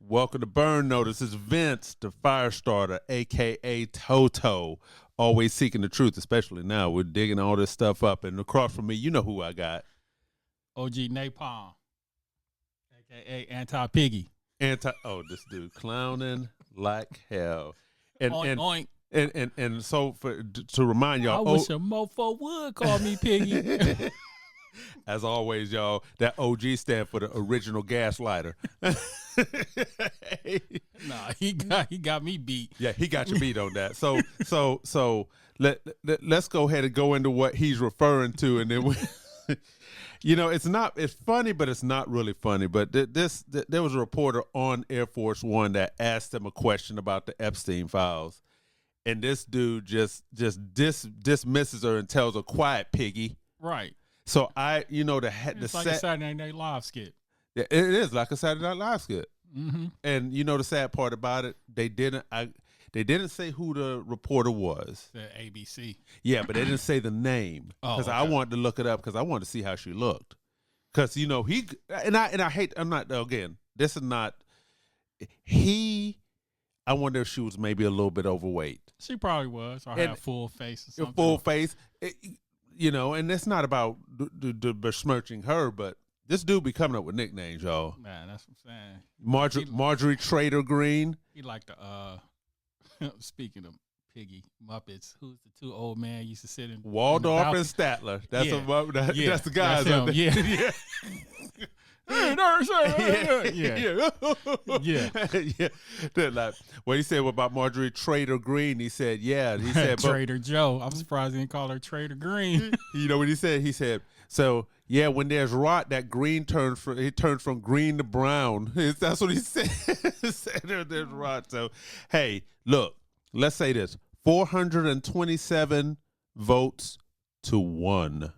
Welcome to Burn Notice. It's Vince, the fire starter, a.k.a. Toto. Always seeking the truth, especially now. We're digging all this stuff up. And across from me, you know who I got. OG Napalm, a.k.a. Piggy. This dude clowning like hell. And oink, oink. And so to remind y'all. I wish a mofo would call me Piggy. As always, y'all, that OG stand for the original gaslighter. Nah, he got me beat. Yeah, he got you beat on that. So let's go ahead and go into what he's referring to, and then it's funny, but it's not really funny. But there was a reporter on Air Force One that asked him a question about the Epstein files, and this dude just dismisses her and tells her, "Quiet, Piggy." Right. So it's like a Saturday Night Live skit. Yeah, it is like a Saturday Night Live skit. Mm-hmm. And the sad part about it, they didn't say who the reporter was. The ABC. Yeah, but they didn't say the name because I wanted to look it up because I wanted to see how she looked. Because I wonder if she was maybe a little bit overweight. She probably was, or had a full face or something. Full face. And it's not about besmirching her, but this dude be coming up with nicknames, y'all. Man, that's what I'm saying. Marjorie Trader Green. He like the speaking of Piggy Muppets, who's the two old man used to sit in Waldorf and Statler. That's the guys out there. Yeah. Yeah. Like what he said about Marjorie Trader Green, he said, Trader Joe. I'm surprised he didn't call her Trader Green. You know what he said? He said, so yeah, when there's rot, that green turns from green to brown. That's what he said. He said there's rot. So hey, look, let's say this: 427 votes to 1.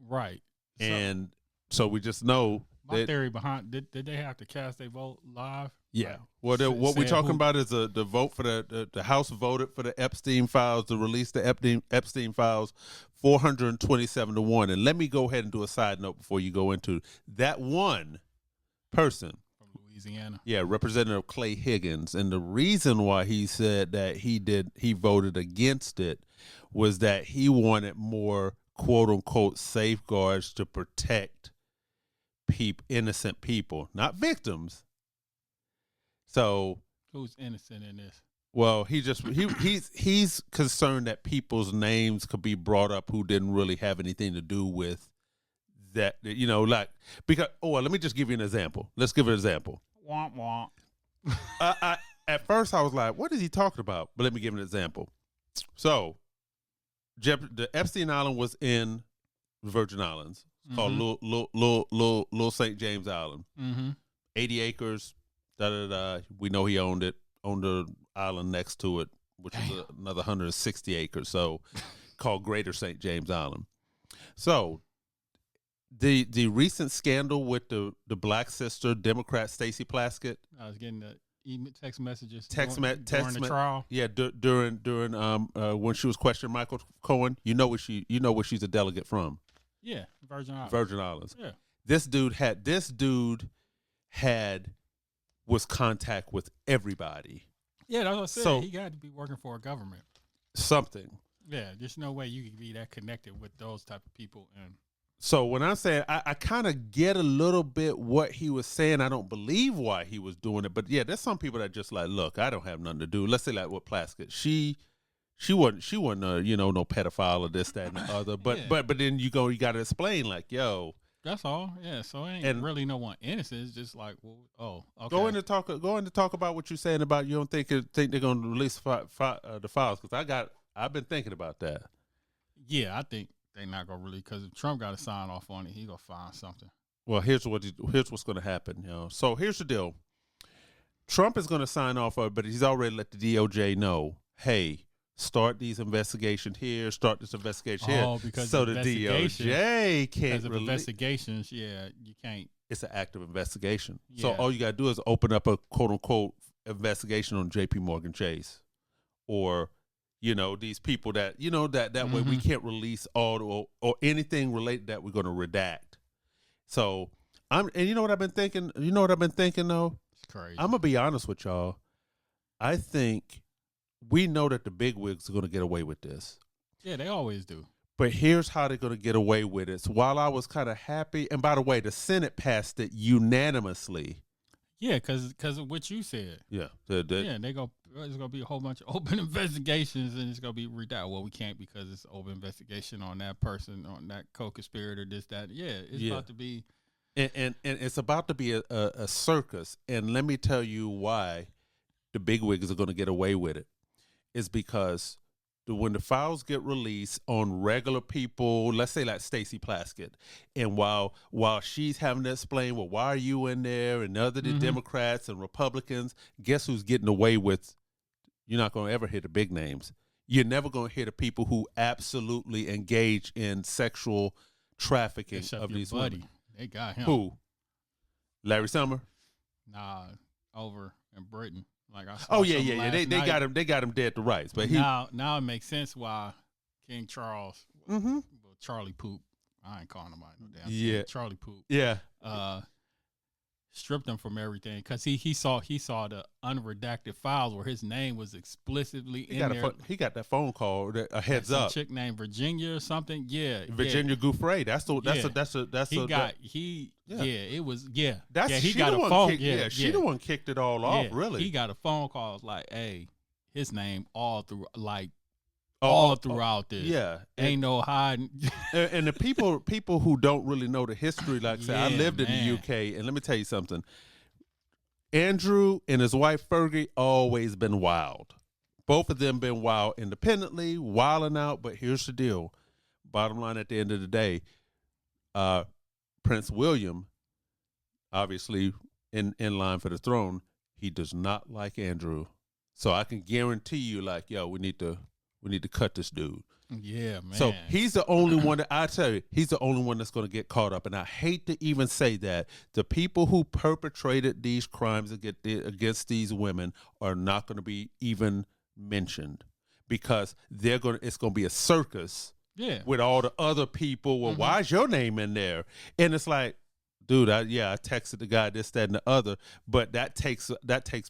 Right. And so we just know. My theory behind did they have to cast their vote live? Yeah. Well, what we're talking about is the vote for the House voted for the Epstein files to release the Epstein files, 427 to 1. And let me go ahead and do a side note before you go into that one person from Louisiana. Yeah, Representative Clay Higgins, and the reason why he said that he voted against it was that he wanted more quote unquote safeguards to protect innocent people, not victims. So who's innocent in this? Well, he's concerned that people's names could be brought up who didn't really have anything to do with that. Let me just give you an example. Let's give an example. Womp womp. At first I was like, what is he talking about? But let me give an example. So the Epstein Island was in Virgin Islands. It's called Little St. James Island. 80 acres. We know he owned it. Owned the island next to it, which is another 160 acres. So called Greater St. James Island. So the recent scandal with the black sister, Democrat Stacey Plaskett. I was getting the text messages during the trial. Yeah, during when she was questioning Michael Cohen. You know where she's a delegate from. Yeah, Virgin Islands. Yeah. This dude was contact with everybody. Yeah, that's what I said. So, he got to be working for a government. Something. Yeah, there's no way you can be that connected with those type of people. And so when I'm saying I kind of get a little bit what he was saying, I don't believe why he was doing it. But yeah, there's some people that just like, look, I don't have nothing to do. Let's say like with Plaskett, she wasn't no pedophile or this, that, and the other. But yeah. but then you got to explain like, yo. That's all. Yeah. So ain't really no one innocent. It's just like, well, okay. Go in to talk about what you're saying about you don't think they're going to release the files, because I've been thinking about that. Yeah, I think they're not going to really, because if Trump got to sign off on it, he going to find something. Well, here's what's going to happen. So here's the deal. Trump is going to sign off on it, but he's already let the DOJ know, hey, start these investigations here. Start this investigation here. Oh, because so the DOJ can't. Because of investigations, yeah, you can't. It's an active investigation. Yeah. So all you gotta do is open up a quote unquote investigation on J.P. Morgan Chase, or these people that that way we can't release all or anything related that we're going to redact. So and you know what I've been thinking. You know what I've been thinking though. crazy. I'm gonna be honest with y'all. I think we know that the bigwigs are gonna get away with this. Yeah, they always do. But here's how they're gonna get away with it. So while I was kind of happy, and by the way, the Senate passed it unanimously. Yeah, because of what you said. Yeah, There's gonna be a whole bunch of open investigations, and it's gonna be redacted. Well, we can't because it's open investigation on that person, on that co-conspirator, this, that. Yeah, it's about to be, and it's about to be a circus. And let me tell you why the bigwigs are going to get away with it. Is because when the files get released on regular people, let's say like Stacey Plaskett, and while she's having to explain, well, why are you in there, and other the Democrats and Republicans, guess who's getting away with? You're not going to ever hear the big names. You're never going to hear the people who absolutely engage in sexual trafficking of these women. They got him. Who? Larry Summer? Nah, over in Britain. Like I saw oh yeah. They got him. They got him dead to rights. But now it makes sense why King Charles, well, Charlie Poop. I ain't calling him out no damn. Yeah, Charlie Poop. Yeah. Stripped him from everything because he saw the unredacted files where his name was explicitly in there. He got that phone call, a heads up. Chick named Virginia or something. Yeah, Virginia Gouffre. He got a phone. She the one kicked it all off. Really, he got a phone call like, hey, his name all throughout this. Yeah, ain't no hiding. and the people who don't really know the history, like say, I lived in the UK, and let me tell you something. Andrew and his wife Fergie always been wild. Both of them been wild independently, wilding out. But here's the deal. Bottom line, at the end of the day, Prince William, obviously in line for the throne, he does not like Andrew. So I can guarantee you, like, yo, we need to cut this dude. Yeah, man. So he's the only one that I tell you, he's the only one that's going to get caught up. And I hate to even say that the people who perpetrated these crimes against these women are not going to be even mentioned because it's going to be a circus. Yeah. With all the other people. Well, why is your name in there? And it's like, dude, I texted the guy this, that, and the other, but that takes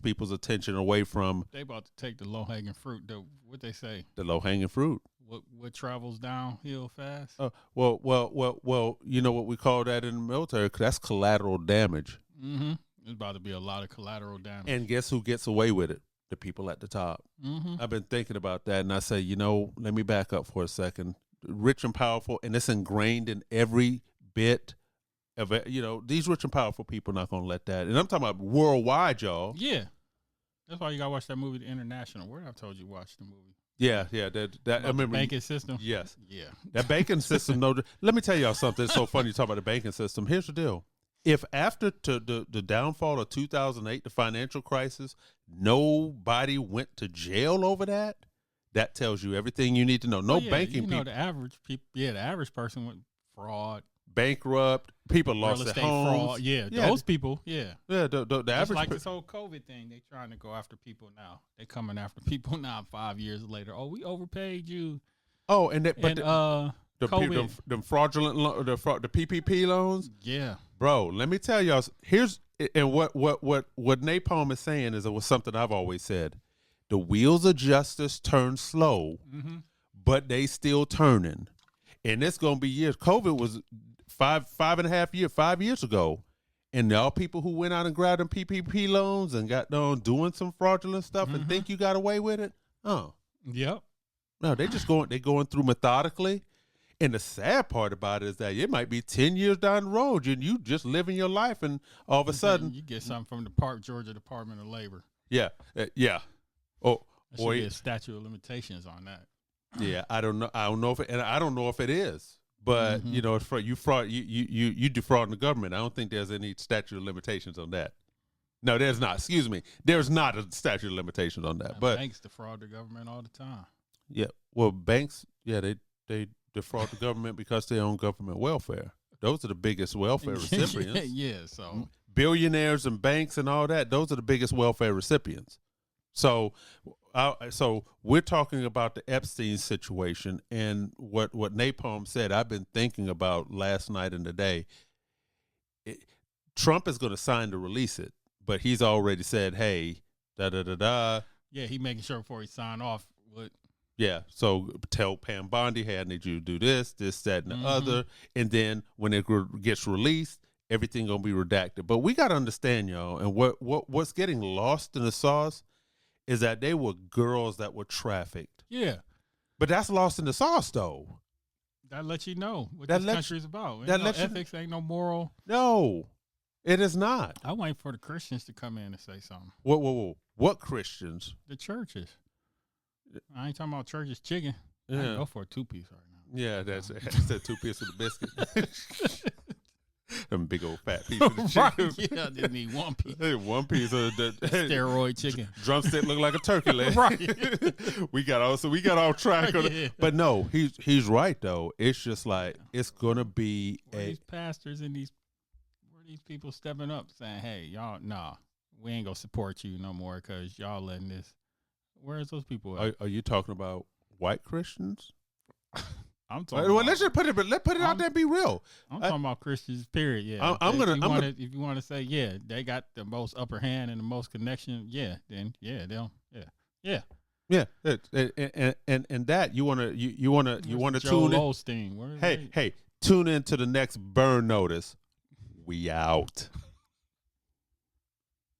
people's attention away from. They about to take the low hanging fruit. What they say? The low hanging fruit. What travels downhill fast? Well. You know what we call that in the military? 'Cause that's collateral damage. Mm-hmm. There's about to be a lot of collateral damage. And guess who gets away with it? The people at the top. Mm-hmm. I've been thinking about that, and I say, let me back up for a second. Rich and powerful, and it's ingrained in every bit. These rich and powerful people are not going to let that. And I'm talking about worldwide, y'all. Yeah. That's why you got to watch that movie, The International. Where I've told you watch the movie. Yeah. That I remember. The banking system? Yes. Yeah. That banking system, let me tell y'all something. It's so funny you talk about the banking system. Here's the deal. If after the downfall of 2008, the financial crisis, nobody went to jail over that, that tells you everything you need to know. Banking people. The average people, the average person went fraud. Bankrupt, people lost their homes. Fraud. Yeah, those people, the average. Just like this whole COVID thing, they trying to go after people now. They coming after people now 5 years later. Oh, we overpaid you. Oh, them fraudulent the PPP loans. Yeah, bro. Let me tell y'all. Here's and what Napalm is saying is it was something I've always said. The wheels of justice turn slow, but they still turning, and it's gonna be years. COVID was 5 years ago, and all people who went out and grabbed them PPP loans and got done doing some fraudulent stuff and think you got away with it. Oh, yep. No, they're going through methodically. And the sad part about it is that it might be 10 years down the road and you just living your life, and all of a sudden you get something from the Georgia Department of Labor. Yeah. Oh, there should be a statute of limitations on that. Yeah, I don't know if it is. But it's for you fraud. You defrauding the government. I don't think there's any statute of limitations on that. No, there's not. Excuse me. There's not a statute of limitations on that. But banks defraud the government all the time. Yeah. Well, banks. Yeah, they defraud the government because they own government welfare. Those are the biggest welfare recipients. Yeah. So billionaires and banks and all that. Those are the biggest welfare recipients. So we're talking about the Epstein situation, and what Napalm said, I've been thinking about last night and today. Trump is going to sign to release it, but he's already said, hey, da da da da. Yeah, he making sure before he sign off. Yeah, so tell Pam Bondi, hey, I need you to do this, that, and the other. And then when it gets released, everything going to be redacted. But we got to understand, y'all, and what's getting lost in the sauce is that they were girls that were trafficked. Yeah. But that's lost in the sauce, though. That lets you know what this country's about. That ethics ain't no moral. No, it is not. I wait for the Christians to come in and say something. Whoa. What Christians? The churches. I ain't talking about churches chicken. Yeah. I go for a 2-piece right now. Yeah, that's that 2-piece with the biscuit. Them big old fat pieces of chicken. Right. Yeah, I just need 1 piece. 1 piece of the steroid chicken. Drumstick look like a turkey leg. Right. we got off track on it. But no, he's right though. It's just like it's gonna be these pastors and these people stepping up saying, hey, y'all, nah, we ain't gonna support you no more because y'all letting this. Where's those people at? Are you talking about white Christians? I'm talking. Well, let's just put it out there and be real. I'm talking about Christians. Period. Yeah. If you want to say, yeah, they got the most upper hand and the most connection. Yeah. Then they'll. Yeah. Yeah. And that you want to tune in. Osteen. Hey, tune in to the next burn notice. We out.